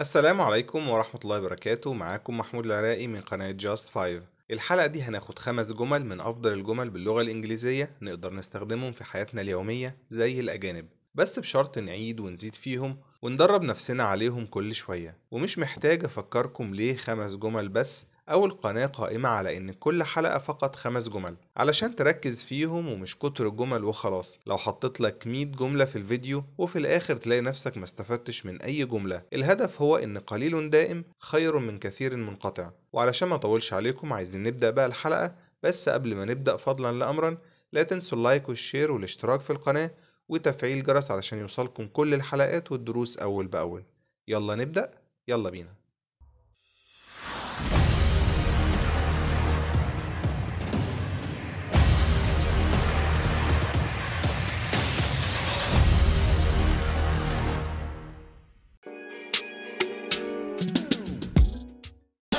السلام عليكم ورحمة الله وبركاته. معاكم محمود العراقي من قناة جاست 5. الحلقة دي هناخد 5 جمل من أفضل الجمل باللغة الإنجليزية نقدر نستخدمهم في حياتنا اليومية زي الأجانب، بس بشرط نعيد ونزيد فيهم وندرب نفسنا عليهم كل شوية. ومش محتاج أفكركم ليه 5 جمل بس، أو القناة قائمة على إن كل حلقة فقط 5 جمل علشان تركز فيهم ومش كتر الجمل وخلاص. لو حطيت لك 100 جملة في الفيديو وفي الآخر تلاقي نفسك ما استفدتش من أي جملة. الهدف هو إن قليل دائم خير من كثير منقطع. وعلشان ما أطولش عليكم عايزين نبدأ بقى الحلقة، بس قبل ما نبدأ فضلا لأمرا لا تنسوا اللايك والشير والاشتراك في القناة وتفعيل الجرس علشان يوصلكم كل الحلقات والدروس أول بأول. يلا نبدأ، يلا بينا.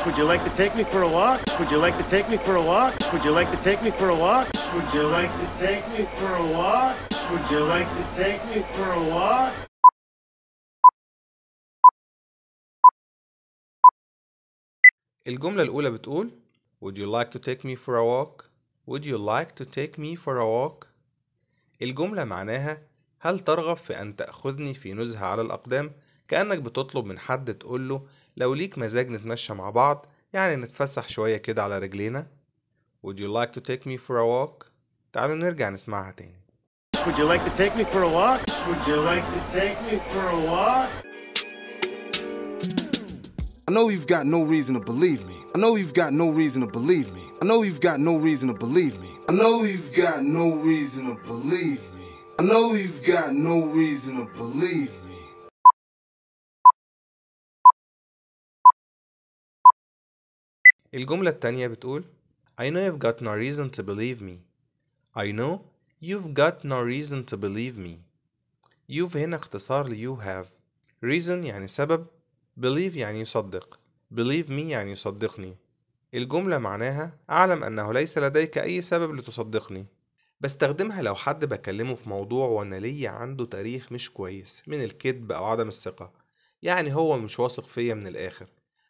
Would you like to take me for a walk? Would you like to take me for a walk? Would you like to take me for a walk? Would you like to take me for a walk? Would you like to take me for a walk? الجملة الأولى بتقول Would you like to take me for a walk? Would you like to take me for a walk? الجملة معناها هل ترغب في أن تأخذني في نزهة على الأقدام؟ كأنك بتطلب من حد تقوله لو ليك مزاج نتمشى مع بعض، يعني نتفسح شوية كده على رجلينا. Would you like to take me for a walk? تعالوا نرجع نسمعها تاني. Would you like to take me for a walk? Would you like to take me for a walk? I know you've got no reason to believe me. I know you've got no reason to believe me. I know you've got no reason to believe me. I know you've got no reason to believe me. I know you've got no reason to believe me. الجملة التانية بتقول I know you've got no reason to believe me. I know you've got no reason to believe me. You've هنا اختصار ل you have. Reason يعني سبب، believe يعني يصدق، believe me يعني يصدقني. الجملة معناها أعلم أنه ليس لديك أي سبب لتصدقني. بستخدمها لو حد بكلمه في موضوع وأنا ليا عنده تاريخ مش كويس من الكذب أو عدم الثقة، يعني هو مش واثق فيا من الآخر،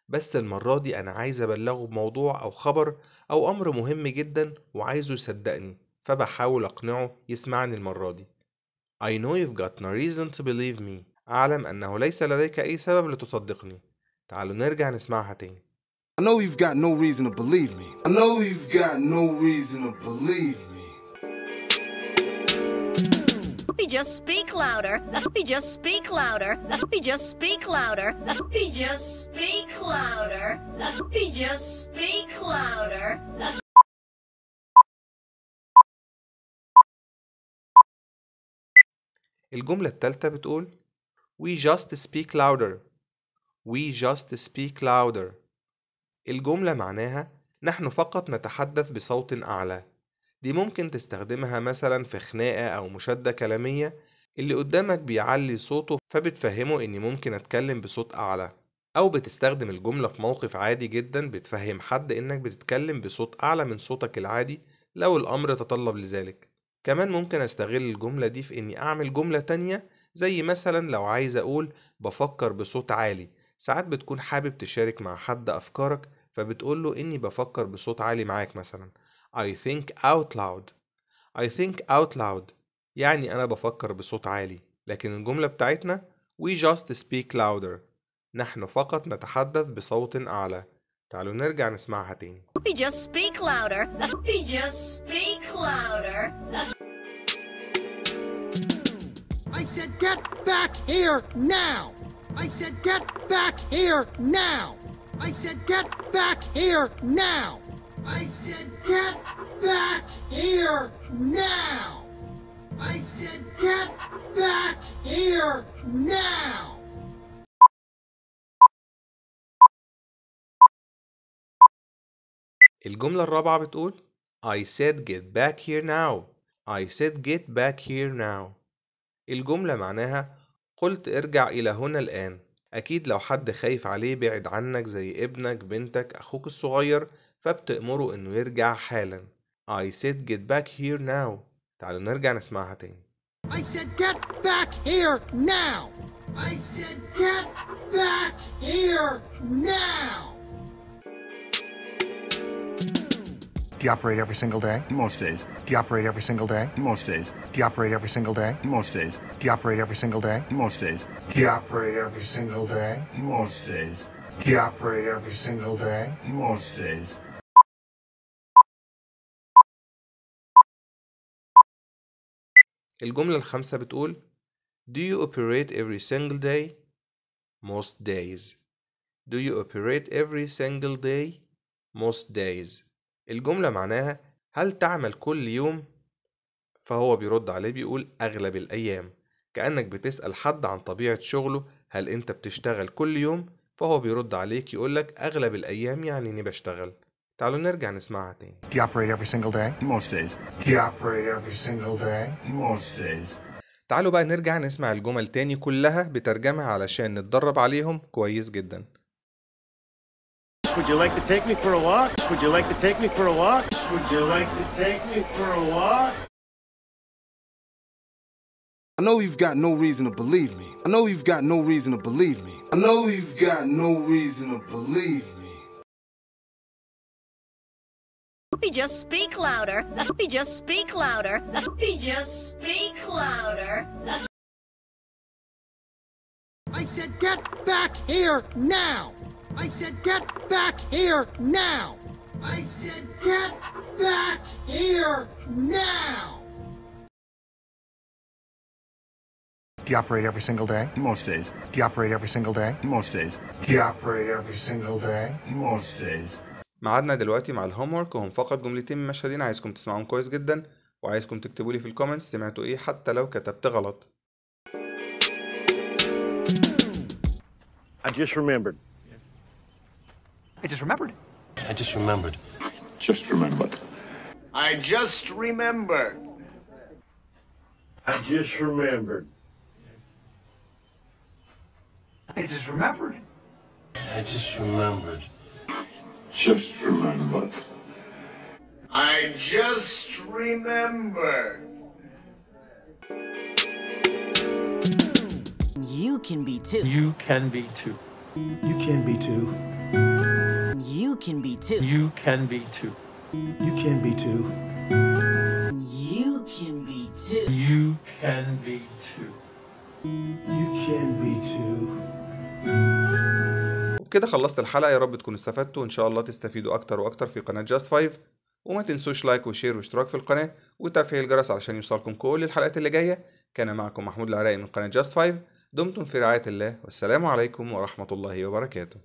بس المرة دي أنا عايز أبلغه بموضوع أو خبر أو أمر مهم جدا وعايزه يصدقني، فبحاول أقنعه يسمعني المرة دي. I know you've got no reason to believe me. أعلم أنه ليس لديك أي سبب لتصدقني. تعالوا نرجع نسمعها تاني. I know you've got no reason to believe me. I know you've got no reason to believe me. We just speak louder. We just speak louder. We just speak louder. We just speak louder. We just speak louder. الجملة التالتة بتقول We just speak louder. We just speak louder. الجملة معناها نحن فقط نتحدث بصوت أعلى. دي ممكن تستخدمها مثلا في خناقة أو مشادة كلامية، اللي قدامك بيعلي صوته فبتفهمه إني ممكن أتكلم بصوت أعلى. أو بتستخدم الجملة في موقف عادي جدا بتفهم حد إنك بتتكلم بصوت أعلى من صوتك العادي لو الأمر تطلب لذلك. كمان ممكن أستغل الجملة دي في إني أعمل جملة تانية، زي مثلا لو عايز أقول بفكر بصوت عالي. ساعات بتكون حابب تشارك مع حد أفكارك فبتقوله إني بفكر بصوت عالي معاك، مثلا I think out loud. I think out loud يعني أنا بفكر بصوت عالي. لكن الجملة بتاعتنا We just speak louder. نحن فقط نتحدث بصوت أعلى. تعالوا نرجع نسمعها تاني. We just speak louder. We just speak louder. I said get back here now! I said get back here now! I said get back here now! I said get back here now! I said get back here now! الجملة الرابعة بتقول I said get back here now. I said get back here now. الجملة معناها قلت ارجع إلى هنا الآن. أكيد لو حد خايف عليه بعد عنك زي ابنك، بنتك، أخوك الصغير، فبتأمره إنه يرجع حالا. I said get back here now. تعالوا نرجع نسمعها تاني. I said get back here now! I said get back here now. Do you operate every single day? Most days. Do you operate every single day? Most days. Do you operate every single day? Most days. Do you operate every single day? Most days. Do you operate every single day? Most days. Do you operate every single day? Most days. الجملة الخامسة بتقول Do you operate every single day? Most days. Do you operate every single day? Most days. الجملة معناها هل تعمل كل يوم؟ فهو بيرد عليه بيقول أغلب الأيام، كأنك بتسأل حد عن طبيعة شغله، هل أنت بتشتغل كل يوم؟ فهو بيرد عليك يقولك أغلب الأيام، يعني إني بشتغل. تعالوا نرجع نسمعها تاني. Do you operate every single day? Most days. Do you operate every single day? Most days. تعالوا بقى نرجع نسمع الجمل تاني كلها بترجمة علشان نتدرب عليهم كويس جدا. Would you like to take me for a walk? Would you like to take me for a walk? Would you like to take me for a walk? I know you've got no reason to believe me. I know you've got no reason to believe me. I know you've got no reason to believe me. We just speak louder. We just speak louder. We just speak louder. I said get back here now. I said get back here now. I said get back here now. Do you operate every single day? Most days. Do you operate every single day? Most days. Do you operate every single day? Most days. معادنا دلوقتي مع الهومورك، وهم فقط جملتين من مشهدين عايزكم تسمعهم كويس جدا، وعايزكم تكتبوا لي في الكومنتس سمعتوا ايه حتى لو كتبت غلط. I just remembered. I just remembered. I just remembered. Just remembered. I just remembered. I just remembered. I just remembered. I just remembered. Just remembered. I just remembered. You can be too. You can be too. You can be too. You can be too. You can be too. You can be too. You can be too. You can be too. You can be too. وبكده خلصت الحلقة، يا رب تكونوا استفدتوا، وإن شاء الله تستفيدوا أكتر وأكتر في قناة جاست 5. وما تنسوش لايك وشير واشتراك في القناة وتفعيل الجرس علشان يوصلكم كل الحلقات اللي جاية. كان معكم محمود العراقي من قناة جاست 5. دمتم في رعاية الله، والسلام عليكم ورحمة الله وبركاته.